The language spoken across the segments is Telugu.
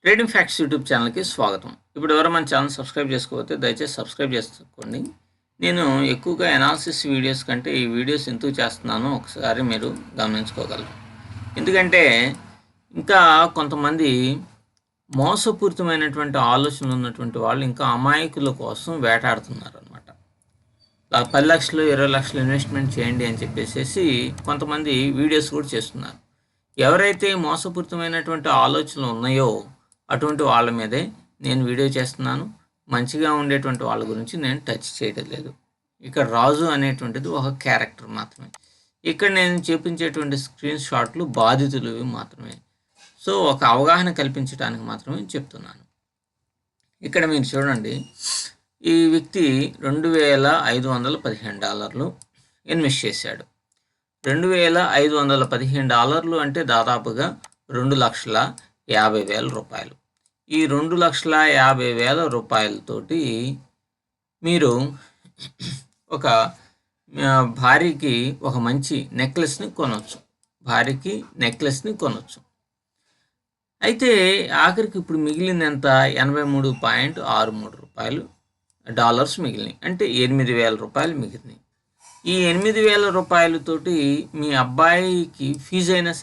ట్రేడింగ్ ఫ్యాక్ట్స్ యూట్యూబ్ ఛానల్కి స్వాగతం. ఇప్పుడు ఎవరు మన ఛానల్ సబ్స్క్రైబ్ చేసుకోకపోతే దయచేసి సబ్స్క్రైబ్ చేసుకోండి. నేను ఎక్కువగా అనాలిసిస్ వీడియోస్ కంటే ఈ వీడియోస్ ఎందుకు చేస్తున్నానో ఒకసారి మీరు గమనించుకోగలరు. ఎందుకంటే ఇంకా కొంతమంది మోసపూరితమైనటువంటి ఆలోచనలు ఉన్నటువంటి వాళ్ళు ఇంకా అమాయకుల కోసం వేటాడుతున్నారు అనమాట. 10 లక్షలు 20 లక్షలు ఇన్వెస్ట్మెంట్ చేయండి అని చెప్పేసి కొంతమంది వీడియోస్ కూడా చేస్తున్నారు. ఎవరైతే మోసపూరితమైనటువంటి ఆలోచనలు ఉన్నాయో అటువంటి వాళ్ళ మీదే నేను వీడియో చేస్తున్నాను. మంచిగా ఉండేటువంటి వాళ్ళ గురించి నేను టచ్ చేయడం లేదు. ఇక్కడ రాజు అనేటువంటిది ఒక క్యారెక్టర్ మాత్రమే. ఇక్కడ నేను చూపించేటువంటి స్క్రీన్ షాట్లు బాధితులు మాత్రమే. సో ఒక అవగాహన కల్పించడానికి మాత్రమే చెప్తున్నాను. ఇక్కడ మీరు చూడండి, ఈ వ్యక్తి $2,515 ఇన్వెస్ట్ చేశాడు. $2,515 అంటే దాదాపుగా $2,50,000. ఈ $2,50,000 మీరు ఒక భార్యకి ఒక మంచి నెక్లెస్ని కొనవచ్చు. అయితే ఆఖరికి ఇప్పుడు మిగిలింది ఎంత? $83.63 మిగిలినాయి. అంటే $8,000 మిగిలినాయి. ఈ $8,000 మీ అబ్బాయికి ఫీజు అయినా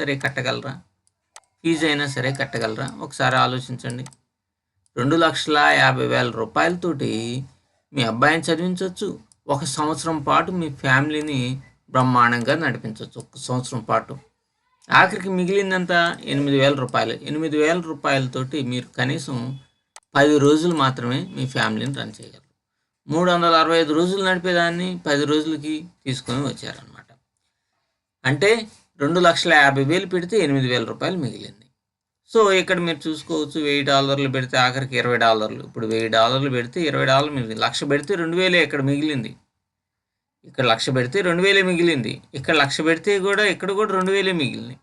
సరే కట్టగలరా? ఒకసారి ఆలోచించండి. $2,50,000 మీ అబ్బాయిని చదివించవచ్చు. 1 సంవత్సరం పాటు మీ ఫ్యామిలీని బ్రహ్మాండంగా నడిపించవచ్చు. 1 సంవత్సరం పాటు. ఆఖరికి మిగిలిందంతా $8,000. $8,000 మీరు కనీసం 10 రోజులు మాత్రమే మీ ఫ్యామిలీని రన్ చేయగలరు. 365 రోజులు నడిపేదాన్ని 10 రోజులకి తీసుకొని వచ్చారనమాట. అంటే $2,50,000 పెడితే $8,000 మిగిలింది. సో ఇక్కడ మీరు చూసుకోవచ్చు, $1,000 పెడితే ఆఖరికి $20. ఇప్పుడు $1,000 పెడితే $20 మిగిలింది. 1,00,000 పెడితే 2,000 ఇక్కడ మిగిలింది. ఇక్కడ 1,00,000 పెడితే 2,000 మిగిలింది. ఇక్కడ 1,00,000 పెడితే కూడా ఇక్కడ కూడా 2,000 మిగిలింది.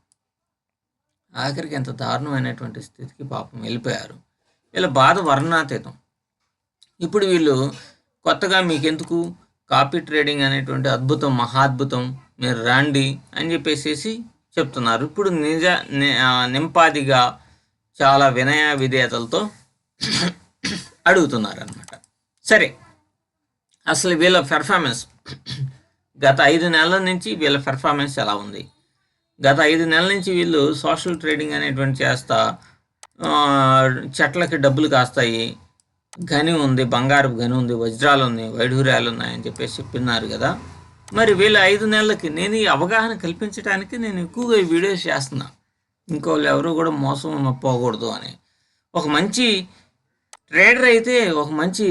ఆఖరికి ఎంత దారుణమైనటువంటి స్థితికి పాపం వెళ్ళిపోయారు. వీళ్ళ బాధ వర్ణనాతీతం. ఇప్పుడు వీళ్ళు కొత్తగా మీకెందుకు కాపీ ట్రేడింగ్ అనేటువంటి అద్భుతం, మహాద్భుతం, మీరు రండి అని చెప్పేసి చెప్తున్నారు. ఇప్పుడు నింపాదిగా చాలా వినయ విధేయతలతో అడుగుతున్నారు అనమాట. సరే, అసలు వీళ్ళ పెర్ఫార్మెన్స్ గత 5 నెలల నుంచి వీళ్ళ పెర్ఫార్మెన్స్ ఎలా ఉంది? గత 5 నెలల నుంచి వీళ్ళు సోషల్ ట్రేడింగ్ అనేటువంటి చేస్తా చెట్లకి డబ్బులు కాస్తాయి, గని ఉంది, బంగారు గని ఉంది, వజ్రాలు ఉన్నాయి, వైఢూర్యాలు ఉన్నాయని చెప్పేసి చెప్పినారు కదా. మరి వీళ్ళ 5 నెలలకి నేను ఈ అవగాహన కల్పించడానికి నేను ఎక్కువగా ఈ వీడియోస్ చేస్తున్నా. ఇంకోళ్ళు ఎవరు కూడా మోసం పోకూడదు అని. ఒక మంచి ట్రేడర్ అయితే, ఒక మంచి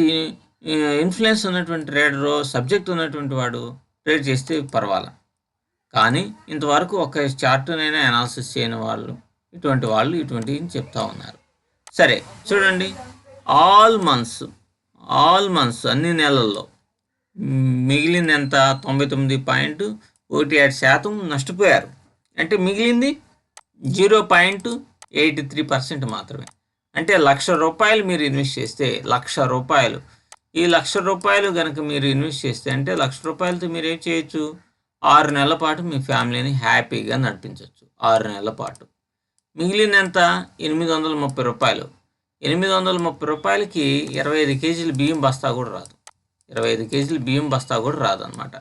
ఇన్ఫ్లుయెన్స్ ఉన్నటువంటి ట్రేడరు, సబ్జెక్ట్ ఉన్నటువంటి వాడు ట్రేడ్ చేస్తే పర్వాలా. కానీ ఇంతవరకు ఒక చార్ట్నైనా అనాలిసిస్ చేయని వాళ్ళు ఇటువంటివి చెప్తా ఉన్నారు. సరే చూడండి, ఆల్ మంత్స్ అన్ని నెలల్లో మిగిలింది ఎంత? 99.18% నష్టపోయారు. అంటే మిగిలింది 0.83% మాత్రమే. అంటే ₹1,00,000 మీరు ఇన్వెస్ట్ చేస్తే ₹1,00,000, ఈ ₹1,00,000 కనుక మీరు ఇన్వెస్ట్ చేస్తే అంటే ₹1,00,000తో మీరు ఏం చేయొచ్చు? 6 నెలల పాటు మీ ఫ్యామిలీని హ్యాపీగా నడిపించవచ్చు. 6 నెలల పాటు. మిగిలింది ఎంత? ₹830. ₹830కి 25 కేజీల బియ్యం బస్తా కూడా రాదు. 25 కేజీల బియ్యం బస్తా కూడా రాదనమాట.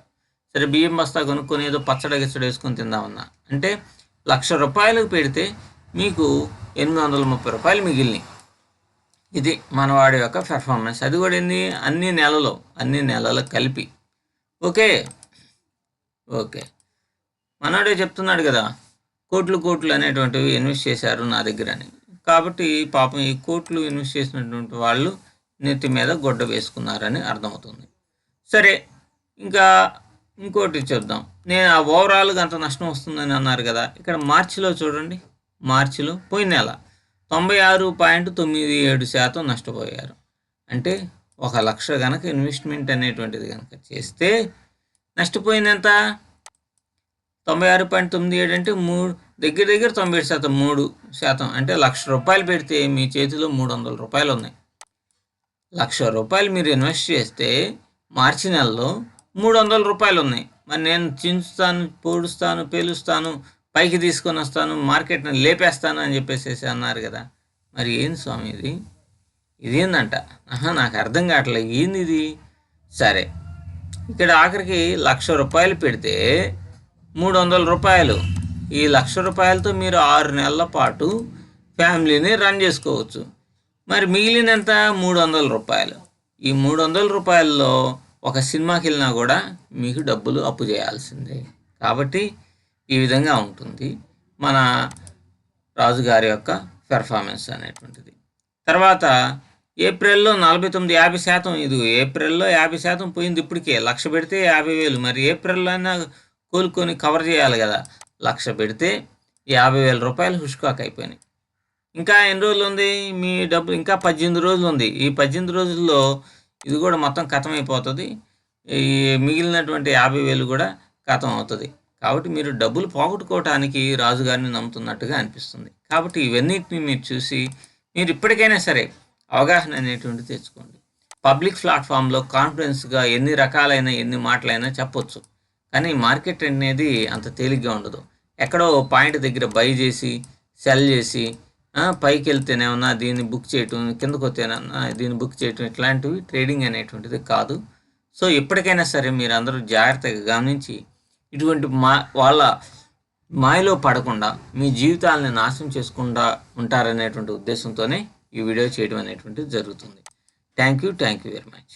సరే, బియ్యం బస్తా కొనుక్కొని ఏదో పచ్చడి గిచ్చడి వేసుకొని తిందామన్నా అంటే ₹1,00,000 పెడితే మీకు ₹830 మిగిలినాయి. ఇది మనవాడి యొక్క పెర్ఫార్మెన్స్. అది కూడా ఏంది? అన్ని నెలలు కలిపి. ఓకే, మనవాడే చెప్తున్నాడు కదా, కోట్లు అనేటువంటివి ఇన్వెస్ట్ చేశారు నా దగ్గర అని. కాబట్టి పాపం ఈ కోట్లు ఇన్వెస్ట్ చేసినటువంటి వాళ్ళు నెత్తి మీద గొడ్డ వేసుకున్నారని అర్థమవుతుంది. సరే, ఇంకా ఇంకోటి చూద్దాం. నేను ఆ ఓవరాల్గా అంత నష్టం వస్తుందని అన్నారు కదా. ఇక్కడ మార్చిలో చూడండి, మార్చిలో పోయిన నెల 96.97% నష్టపోయారు. అంటే 1,00,000 కనుక ఇన్వెస్ట్మెంట్ అనేటువంటిది కనుక చేస్తే నష్టపోయింది ఎంత? 96.97 అంటే దగ్గర 97%, 3%. అంటే ₹1,00,000 పెడితే మీ చేతిలో ₹300 ఉన్నాయి. ₹1,00,000 మీరు ఇన్వెస్ట్ చేస్తే మార్చి నెలలో ₹300 ఉన్నాయి. మరి నేను చించుతాను, పొడుస్తాను, పేలుస్తాను, పైకి తీసుకొని వస్తాను, మార్కెట్ని లేపేస్తాను అని చెప్పేసి అన్నారు కదా. మరి ఏంది స్వామి ఇది? ఇదేందంట? నాకు అర్థం కావట్లేదు, ఏంది ఇది? సరే, ఇక్కడ ఆఖరికి ₹1,00,000 పెడితే ₹300. ఈ ₹1,00,000తో మీరు 6 నెలల పాటు ఫ్యామిలీని రన్ చేసుకోవచ్చు. మరి మిగిలినంత ₹300. ఈ ₹300లో ఒక సినిమాకి వెళ్ళినా కూడా మీకు డబ్బులు అప్పు చేయాల్సిందే. కాబట్టి ఈ విధంగా ఉంటుంది మన రాజుగారి యొక్క పెర్ఫార్మెన్స్ అనేటువంటిది. తర్వాత ఏప్రిల్లో 49-50%. ఇది ఏప్రిల్లో 50% పోయింది. ఇప్పటికే 1,00,000 పెడితే 50,000. మరి ఏప్రిల్లో అయినా కోలుకొని కవర్ చేయాలి కదా. 1,00,000 పెడితే ₹50,000 హుష్కాక్ అయిపోయినాయి. ఇంకా ఎన్ని రోజులు ఉంది మీ డబ్బు? ఇంకా 18 రోజులు ఉంది. ఈ 18 రోజుల్లో ఇది కూడా మొత్తం ఖతం అయిపోతుంది. ఈ మిగిలినటువంటి 50,000 కూడా ఖతం అవుతుంది. కాబట్టి మీరు డబ్బులు పోగొట్టుకోవటానికి రాజుగారిని నమ్ముతున్నట్టుగా అనిపిస్తుంది. కాబట్టి ఇవన్నిటిని మీరు చూసి మీరు ఇప్పటికైనా సరే అవగాహన అనేటువంటిది తెచ్చుకోండి. పబ్లిక్ ప్లాట్ఫామ్లో కాన్ఫిడెన్స్గా ఎన్ని రకాలైన ఎన్ని మాటలైనా చెప్పొచ్చు. కానీ మార్కెట్ అనేది అంత తేలిగ్గా ఉండదు. ఎక్కడో పాయింట్ దగ్గర బై చేసి సెల్ చేసి పైకి వెళ్తేనేమన్నా దీన్ని బుక్ చేయటం, కిందకు వస్తేనన్నా దీన్ని బుక్ చేయటం, ఇట్లాంటివి ట్రేడింగ్ అనేటువంటిది కాదు. సో ఇప్పటికైనా సరే మీరు అందరూ జాగ్రత్తగా గమనించి ఇటువంటి వాళ్ళ మాయలో పడకుండా మీ జీవితాలని నాశనం చేసుకుండా ఉంటారనేటువంటి ఉద్దేశంతోనే ఈ వీడియో చేయడం అనేటువంటిది జరుగుతుంది. Thank you very much.